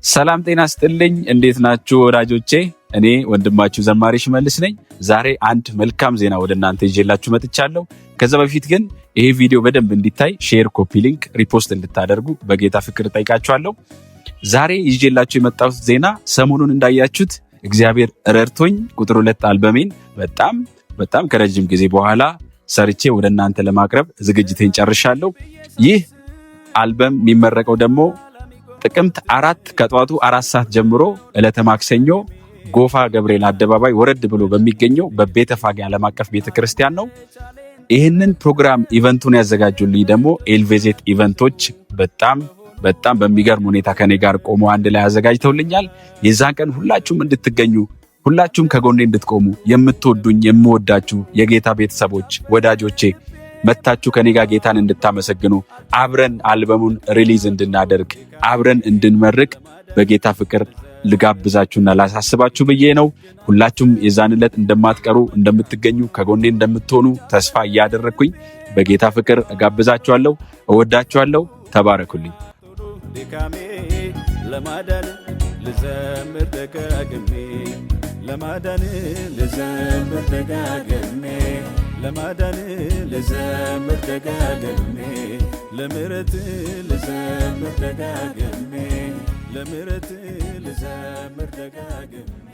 ሰላም ጤና ስጥልኝ። እንዴት ናችሁ ወዳጆቼ? እኔ ወንድማችሁ ዘማሪ ሽመልስ ነኝ። ዛሬ አንድ መልካም ዜና ወደ እናንተ ይዤላችሁ መጥቻለሁ። ከዛ በፊት ግን ይሄ ቪዲዮ በደንብ እንዲታይ ሼር፣ ኮፒ ሊንክ፣ ሪፖስት እንድታደርጉ በጌታ ፍቅር ጠይቃችኋለሁ። ዛሬ ይዤላችሁ የመጣሁት ዜና ሰሞኑን እንዳያችሁት እግዚአብሔር ረድቶኝ ቁጥር 2 አልበሜን በጣም ከረጅም ጊዜ በኋላ ሰርቼ ወደ እናንተ ለማቅረብ ዝግጅቴን ጨርሻለሁ። ይህ አልበም የሚመረቀው ደግሞ ጥቅምት 4 ከጠዋቱ 4 ሰዓት ጀምሮ ዕለተ ማክሰኞ ጎፋ ገብርኤል አደባባይ ወረድ ብሎ በሚገኘው በቤተፋጌ ዓለም አቀፍ ቤተክርስቲያን ነው። ይህንን ፕሮግራም ኢቨንቱን ያዘጋጁልኝ ደግሞ ኤልቬዜት ኢቨንቶች በጣም በሚገርም ሁኔታ ከኔ ጋር ቆሞ አንድ ላይ አዘጋጅተውልኛል። የዛን ቀን ሁላችሁም እንድትገኙ፣ ሁላችሁም ከጎኔ እንድትቆሙ፣ የምትወዱኝ የምወዳችሁ የጌታ ቤተሰቦች ወዳጆቼ መታችሁ ከኔ ጋር ጌታን እንድታመሰግኑ፣ አብረን አልበሙን ሪሊዝ እንድናደርግ፣ አብረን እንድንመርቅ በጌታ ፍቅር ልጋብዛችሁና ላሳስባችሁ ብዬ ነው። ሁላችሁም የዛን ዕለት እንደማትቀሩ እንደምትገኙ፣ ከጎኔ እንደምትሆኑ ተስፋ እያደረግኩኝ በጌታ ፍቅር እጋብዛችኋለሁ። እወዳችኋለሁ። ተባረኩልኝ። ለማዳን ልዘምር ደጋግሜ፣ ለማዳን ልዘምር ደጋግሜ፣ ለማዳን ልዘምር ደጋግሜ፣ ለምሕረት ልዘምር ደጋግሜ፣ ለምሕረት ልዘምር ደጋግሜ